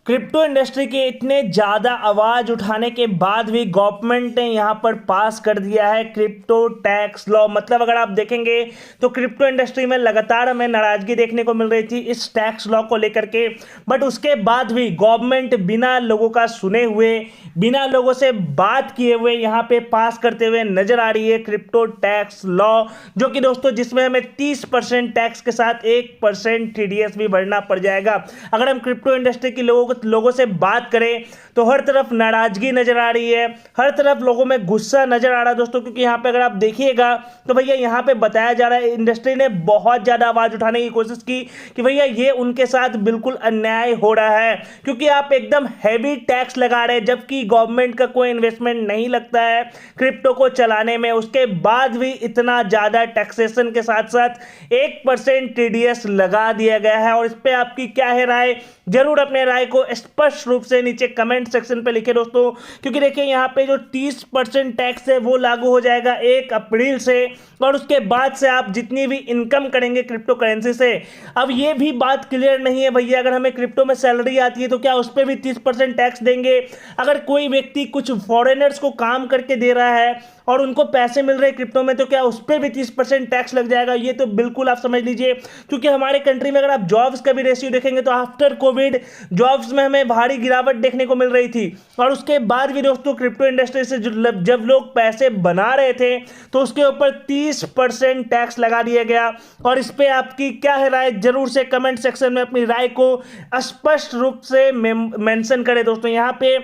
Crypto industry के इतने ज़्यादा आवाज़ उठाने के बाद भी गवर्नमेंट ने यहाँ पर पास कर दिया है क्रिप्टो टैक्स लॉ। मतलब अगर आप देखेंगे तो क्रिप्टो इंडस्ट्री में लगातार हमें नाराज़गी देखने को मिल रही थी इस टैक्स लॉ को लेकर के। बट उसके बाद भी गवर्नमेंट बिना लोगों का सुने हुए, बिना लोगों से बात किए हुए यहाँ पे पास करते हुए नजर आ रही है क्रिप्टो टैक्स लॉ, जो कि दोस्तों जिसमें हमें 30% टैक्स के साथ 1% TDS भी भरना पड़ जाएगा। अगर हम क्रिप्टो इंडस्ट्री के लोगों से बात करें तो हर तरफ नाराजगी नजर आ रही है, हर तरफ लोगों में गुस्सा नजर आ रहा है दोस्तों। क्योंकि यहाँ पे अगर आप देखिएगा तो भैया यहाँ पे बताया जा रहा है इंडस्ट्री ने बहुत ज्यादा आवाज उठाने की कोशिश की कि भैया ये उनके साथ बिल्कुल अन्याय हो रहा है, क्योंकि आप एकदम हैवी टैक्स लगा रहे हैं जबकि गवर्नमेंट का कोई इन्वेस्टमेंट नहीं लगता है क्रिप्टो को चलाने में। उसके बाद भी इतना ज्यादा टैक्सेशन के साथ साथ 1% TDS लगा दिया गया है। और इस पे आपकी क्या है राय, जरूर अपने राय को स्पष्ट रूप से नीचे कमेंट सेक्शन पे लिखे दोस्तों। क्योंकि देखिए यहाँ पे जो 30% टैक्स है वो लागू हो जाएगा 1 अप्रैल से, और उसके बाद से आप जितनी भी इनकम करेंगे क्रिप्टो करेंसी से, अब ये भी बात क्लियर नहीं है भैया अगर हमें क्रिप्टो में सैलरी आती है तो क्या उस पर भी 30% टैक्स देंगे। अगर कोई व्यक्ति कुछ फॉरेनर्स को काम करके दे रहा है और उनको पैसे मिल रहे हैं क्रिप्टो में तो क्या उस पर भी 30% टैक्स लग जाएगा। ये तो बिल्कुल आप समझ लीजिए, क्योंकि हमारे कंट्री में अगर आप जॉब्स का भी रेशियो देखेंगे तो आफ्टर कोविड जॉब्स में हमें भारी गिरावट देखने को मिल रही थी। और उसके बाद भी दोस्तों क्रिप्टो इंडस्ट्री से जब लोग पैसे बना रहे थे तो उसके ऊपर 30% टैक्स लगा दिया गया। और इस पर आपकी क्या है राय, जरूर से कमेंट सेक्शन में अपनी राय को स्पष्ट रूप से मेंशन करें दोस्तों। यहाँ पे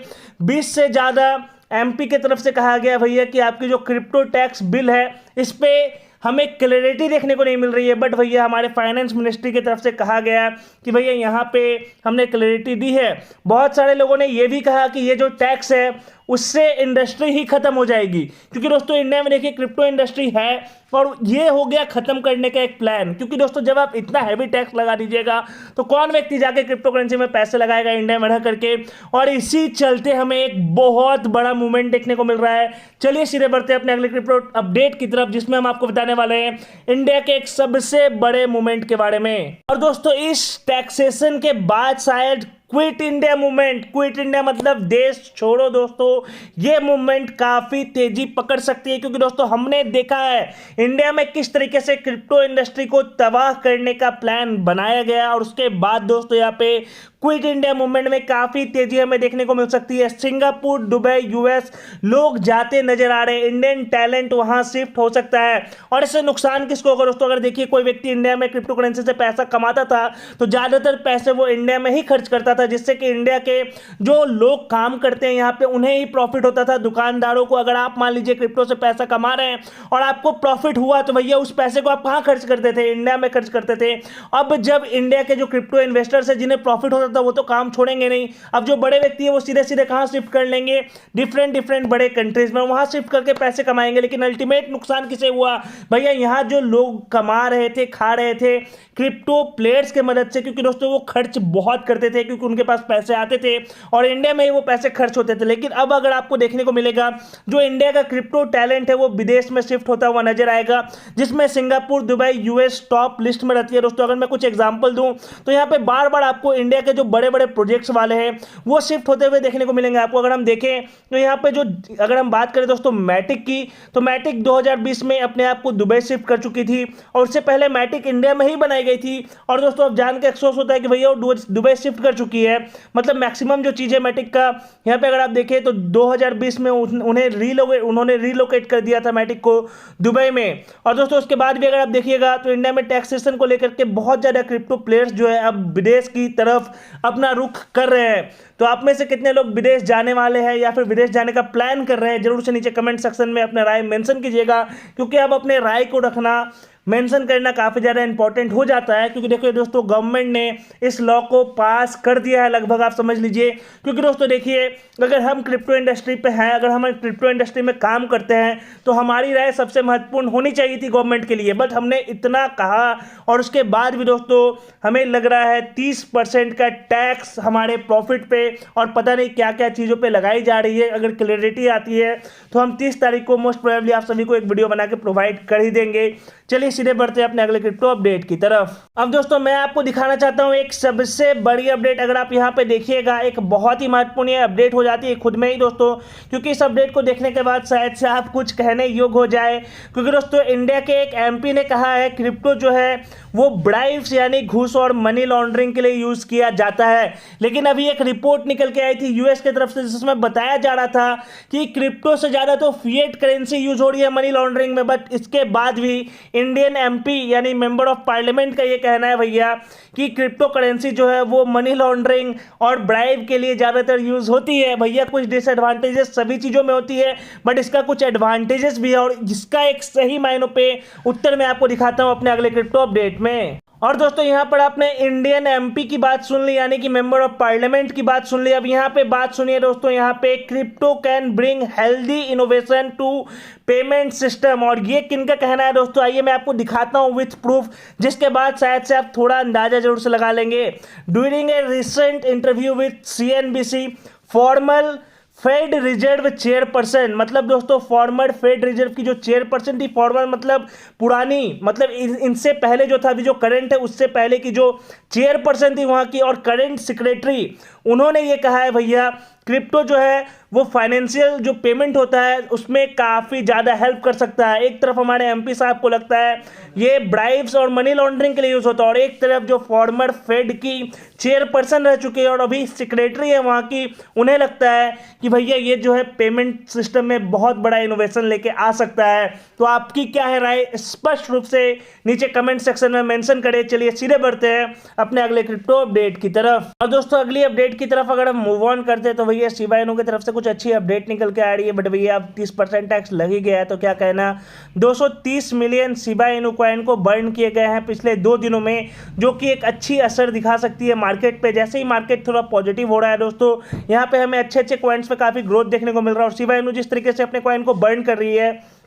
20 से ज़्यादा MP की तरफ से कहा गया भैया कि आपकी जो क्रिप्टो टैक्स बिल है इस पे हमें क्लैरिटी देखने को नहीं मिल रही है। बट भैया हमारे फाइनेंस मिनिस्ट्री की तरफ से कहा गया कि भैया यहाँ पे हमने क्लैरिटी दी है। बहुत सारे लोगों ने ये भी कहा कि ये जो टैक्स है उससे इंडस्ट्री ही खत्म हो जाएगी, क्योंकि दोस्तों इंडिया में देखिए क्रिप्टो इंडस्ट्री है और ये हो गया खत्म करने का एक प्लान। क्योंकि दोस्तों जब आप इतना हैवी टैक्स लगा दीजिएगा तो कौन व्यक्ति जाके क्रिप्टो करेंसी में पैसे लगाएगा इंडिया में रह करके। और इसी चलते हमें एक बहुत बड़ा मूवमेंट देखने को मिल रहा है। चलिए सीधे बढ़ते हैं अपने अगले क्रिप्टो अपडेट की तरफ, जिसमें हम आपको बताने वाले हैं इंडिया के एक सबसे बड़े मूवमेंट के बारे में। और दोस्तों इस टैक्सेशन के बाद शायद quit India movement, quit India मतलब देश छोड़ो दोस्तों, ये मूवमेंट काफी तेजी पकड़ सकती है। क्योंकि दोस्तों हमने देखा है इंडिया में किस तरीके से क्रिप्टो इंडस्ट्री को तबाह करने का प्लान बनाया गया, और उसके बाद दोस्तों यहाँ पे क्विट इंडिया मूवमेंट में काफी तेजी हमें देखने को मिल सकती है। सिंगापुर, दुबई, US लोग जाते नजर आ रहे हैं, इंडियन टैलेंट वहां शिफ्ट हो सकता है। और इससे नुकसान किसको होगा दोस्तों, अगर देखिए कोई व्यक्ति इंडिया में क्रिप्टो करेंसी से पैसा कमाता था तो ज्यादातर पैसे वो इंडिया में ही खर्च करता था, जिससे कि इंडिया के जो लोग काम करते हैं यहाँ पे उन्हें ही प्रॉफिट होता था। दुकानदारों को, अगर आप मान लीजिए क्रिप्टो से पैसा कमा रहे हैं और आपको प्रॉफिट हुआ तो भैया उस पैसे को आप कहां खर्च करते थे, इंडिया में खर्च करते थे। अब जब इंडिया के जो क्रिप्टो इन्वेस्टर्स है जिन्हें प्रॉफिट होता था वो तो काम छोड़ेंगे नहीं, अब जो बड़े व्यक्ति है वो सीधे सीधे कहां शिफ्ट कर लेंगे, डिफरेंट बड़े कंट्रीज में, वहां शिफ्ट करके पैसे कमाएंगे। लेकिन अल्टीमेट नुकसान किसे हुआ भैया, यहां जो लोग कमा रहे थे, खा रहे थे क्रिप्टो प्लेयर्स की मदद से, क्योंकि दोस्तों वो खर्च बहुत करते थे क्योंकि उनके पास पैसे आते थे और इंडिया में ही वो पैसे खर्च होते थे। लेकिन अब अगर आपको देखने को मिलेगा जो इंडिया का क्रिप्टो टैलेंट है वो विदेश में शिफ्ट होता हुआ नजर आएगा, जिसमें Singapore, Dubai, US top list में रहती है दोस्तों। अगर मैं कुछ एग्जांपल दूं तो यहाँ पे बार बार आपको इंडिया के जो बड़े बड़े प्रोजेक्ट्स वाले हैं वो शिफ्ट होते हुए देखने को मिलेंगे आपको। अगर हम देखें तो यहाँ पे जो, अगर हम बात करें दोस्तों मैटिक की, तो मैटिक 2020 में अपने आप को दुबई शिफ्ट कर चुकी थी, और उससे पहले मैटिक इंडिया में ही बनाई गई थी। और दोस्तों अब जान के अफसोस होता है कि भैया वो दुबई शिफ्ट कर चुकी है। मतलब मैक्सिमम जो चीजें मैटिक का यहाँ पे अगर आप देखें तो 2020 में उन्होंने रीलोकेट कर दिया था मैटिक को दुबई में। और दोस्तों उसके बाद भी अगर आप देखिएगा तो इंडिया में टैक्सेशन को लेकर के बहुत ज्यादा क्रिप्टो प्लेयर्स जो है अब विदेश की तरफ अपना रुख कर रहे हैं। तो आप में से कितने लोग विदेश जाने वाले हैं या फिर विदेश जाने का प्लान कर रहे हैं, जरूर से नीचे कमेंट सेक्शन में अपना राय मेंशन कीजिएगा। क्योंकि अब अपने राय को रखना, मेंशन करना काफ़ी ज़्यादा इंपॉर्टेंट हो जाता है। क्योंकि देखिए दोस्तों गवर्नमेंट ने इस लॉ को पास कर दिया है लगभग, आप समझ लीजिए। क्योंकि दोस्तों देखिए अगर हम क्रिप्टो इंडस्ट्री पे हैं, अगर हम क्रिप्टो इंडस्ट्री में काम करते हैं तो हमारी राय सबसे महत्वपूर्ण होनी चाहिए थी गवर्नमेंट के लिए। बट हमने इतना कहा और उसके बाद भी दोस्तों हमें लग रहा है 30% का टैक्स हमारे प्रॉफिट पे और पता नहीं क्या क्या चीज़ों पे लगाई जा रही है। अगर क्लैरिटी आती है तो हम 30 तारीख को मोस्ट प्रोबेबली आप सभी को एक वीडियो बना के प्रोवाइड कर ही देंगे। चलिए सीधे बढ़ते हैं अपने अगले क्रिप्टो अपडेट की तरफ। अब दोस्तों मैं आपको दिखाना चाहता हूं एक सबसे बड़ी अपडेट। अगर आप यहां पे देखिएगा एक बहुत ही महत्वपूर्ण अपडेट हो जाती है खुद में ही दोस्तों, क्योंकि इस अपडेट को देखने के बाद शायद से आप कुछ कहने योग्य हो जाए। क्योंकि दोस्तों इंडिया के एक एमपी ने कहा है क्रिप्टो जो है वो ब्राइब्स यानी घूस और मनी लॉन्ड्रिंग के लिए यूज किया जाता है। लेकिन अभी एक रिपोर्ट निकल के आई थी यूएस की तरफ से, जिसमें बताया जा रहा था कि क्रिप्टो से ज्यादा तो फिएट करेंसी यूज हो रही है मनी लॉन्ड्रिंग में। बट इसके बाद भी इंडियन एमपी यानी मेंबर ऑफ पार्लियामेंट का ये कहना है भैया कि क्रिप्टो करेंसी जो है वो मनी लॉन्ड्रिंग और ब्राइब के लिए ज्यादातर यूज होती है। भैया कुछ डिसएडवांटेजेस सभी चीजों में होती है, बट इसका कुछ एडवांटेजेस भी है, और जिसका एक सही मायनों पे उत्तर मैं आपको दिखाता हूं अपने अगले क्रिप्टो अपडेट में। और दोस्तों यहां पर आपने इंडियन एमपी की बात सुन ली, यानी कि मेंबर ऑफ पार्लियामेंट की बात सुन ली। अब यहां पे बात सुनिए दोस्तों, यहां पे crypto can bring healthy innovation to payment system. और ये किनका कहना है दोस्तों, आइए मैं आपको दिखाता हूं विथ प्रूफ, जिसके बाद शायद से आप थोड़ा अंदाजा जरूर से लगा लेंगे। During a recent interview with CNBC, formal fed reserve chairperson, मतलब दोस्तों फॉर्मर फेड रिजर्व की जो चेयरपर्सन थी, फॉर्मर मतलब पुरानी, मतलब इनसे पहले जो था, अभी जो करंट है उससे पहले की जो चेयरपर्सन थी वहां की, और करंट सेक्रेटरी, उन्होंने ये कहा है भैया क्रिप्टो जो है वो फाइनेंशियल जो पेमेंट होता है उसमें काफ़ी ज़्यादा हेल्प कर सकता है। एक तरफ हमारे एमपी साहब को लगता है ये ब्राइब्स और मनी लॉन्ड्रिंग के लिए यूज़ होता है, और एक तरफ जो फॉर्मर फेड की चेयरपर्सन रह चुके हैं और अभी सेक्रेटरी है वहाँ की, उन्हें लगता है कि भैया ये जो है पेमेंट सिस्टम में बहुत बड़ा इनोवेशन लेके आ सकता है। तो आपकी क्या है राय, स्पष्ट रूप से नीचे कमेंट सेक्शन में मेंशन करें। चलिए सीधे बढ़ते हैं अपने अगले क्रिप्टो अपडेट की तरफ। और दोस्तों अगली अपडेट की तरफ अगर हम मूव ऑन करते हैं तो भैया शिबा इनू की तरफ से कुछ अच्छी अपडेट निकल के आ रही है। बट भैया अब 30% टैक्स लग ही गया है, तो क्या कहना, 230 मिलियन शिबा इनू कॉइन को बर्न किए गए हैं पिछले 2 दिनों में, जो कि एक अच्छी असर दिखा सकती है मार्केट पे। जैसे ही मार्केट थोड़ा पॉजिटिव हो रहा है दोस्तों, यहाँ पे हमें अच्छे अच्छे कॉइन्स पे काफी ग्रोथ देखने को मिल रहा है, और शिबा इनू जिस तरीके से अपने कॉइन को बर्न कर रही है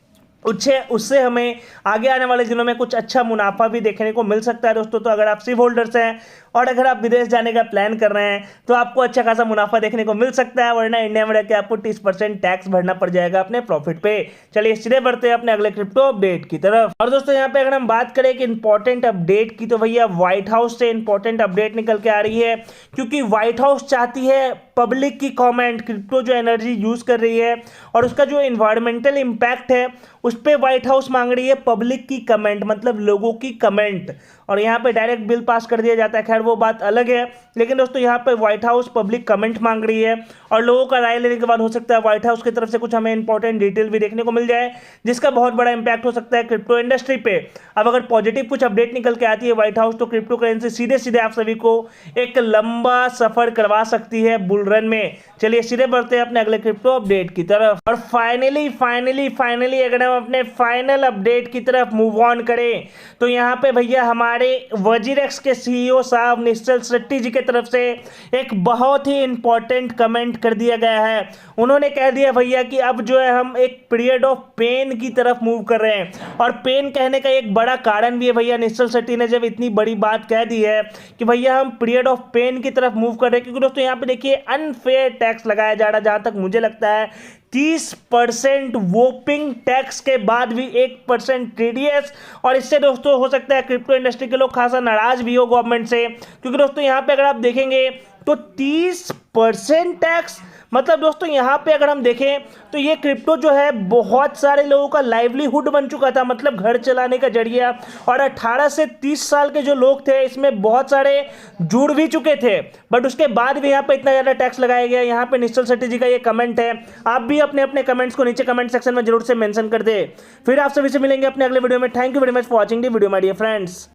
उससे हमें आगे आने वाले दिनों में कुछ अच्छा मुनाफा भी देखने को मिल सकता है दोस्तों। तो अगर आप शिप होल्डर्स हैं और अगर आप विदेश जाने का प्लान कर रहे हैं तो आपको अच्छा खासा मुनाफा देखने को मिल सकता है, वरना इंडिया में रह के आपको 30% टैक्स भरना पड़ जाएगा अपने प्रॉफिट पे। चलिए सीधे बढ़ते हैं अपने अगले क्रिप्टो अपडेट की तरफ। और दोस्तों यहाँ पे अगर हम बात करें कि इंपॉर्टेंट अपडेट की, तो भैया व्हाइट हाउस से इंपॉर्टेंट अपडेट निकल के आ रही है, क्योंकि व्हाइट हाउस चाहती है पब्लिक की कमेंट, क्रिप्टो जो एनर्जी यूज कर रही है और उसका जो इन्वायरमेंटल इम्पैक्ट है उस पर व्हाइट हाउस मांग रही है पब्लिक की कमेंट, मतलब लोगों की कमेंट। और यहाँ पे डायरेक्ट बिल पास कर दिया जाता है, खैर वो बात अलग है। लेकिन दोस्तों यहाँ पे व्हाइट हाउस पब्लिक कमेंट मांग रही है, और लोगों का राय लेने के बाद हो सकता है व्हाइट हाउस की तरफ से कुछ हमें इंपॉर्टेंट डिटेल भी देखने को मिल जाए, जिसका बहुत बड़ा इंपैक्ट हो सकता है क्रिप्टो इंडस्ट्री पे। अब अगर पॉजिटिव कुछ अपडेट निकल के आती है व्हाइट हाउस, तो क्रिप्टो करेंसी सीधे सीधे आप सभी को एक लंबा सफर करवा सकती है बुल रन में। चलिए सीधे बढ़ते हैं अपने अगले क्रिप्टो अपडेट की तरफ। और फाइनली अगर हम अपने फाइनल अपडेट की तरफ मूव ऑन करें, तो यहाँ पे भैया हमारे वजीरेक्स के सीईओ साहब निश्चल शेट्टी जी की तरफ से एक बहुत ही इंपॉर्टेंट कमेंट कर दिया गया है। उन्होंने कह दिया भैया कि अब जो है हम एक पीरियड ऑफ पेन की तरफ मूव कर रहे हैं, और पेन कहने का एक बड़ा कारण भी है भैया। निश्चल शेट्टी ने जब इतनी बड़ी बात कह दी है कि भैया हम पीरियड ऑफ पेन की तरफ मूव कर रहे हैं, क्योंकि दोस्तों यहाँ पे देखिए अनफेयर टैक्स लगाया जा रहा है, जहां तक मुझे लगता है 30% वोपिंग टैक्स के बाद भी 1% टीडीएस। और इससे दोस्तों हो सकता है क्रिप्टो इंडस्ट्री के लोग खासा नाराज भी हो गवर्नमेंट से, क्योंकि दोस्तों यहाँ पे अगर आप देखेंगे तो 30% टैक्स, मतलब दोस्तों यहाँ पे अगर हम देखें तो ये क्रिप्टो जो है बहुत सारे लोगों का लाइवलीहुड बन चुका था, मतलब घर चलाने का जरिया। और 18 से 30 साल के जो लोग थे इसमें बहुत सारे जुड़ भी चुके थे, बट उसके बाद भी यहाँ पे इतना ज़्यादा टैक्स लगाया गया। यहाँ पे निश्चल शेट्टी जी का ये कमेंट है, आप भी अपने अपने कमेंट्स को नीचे कमेंट सेक्शन में जरूर से मेंशन कर दे। फिर आप सभी से मिलेंगे अपने अगले वीडियो में। Thank you very much for watching the video my dear friends.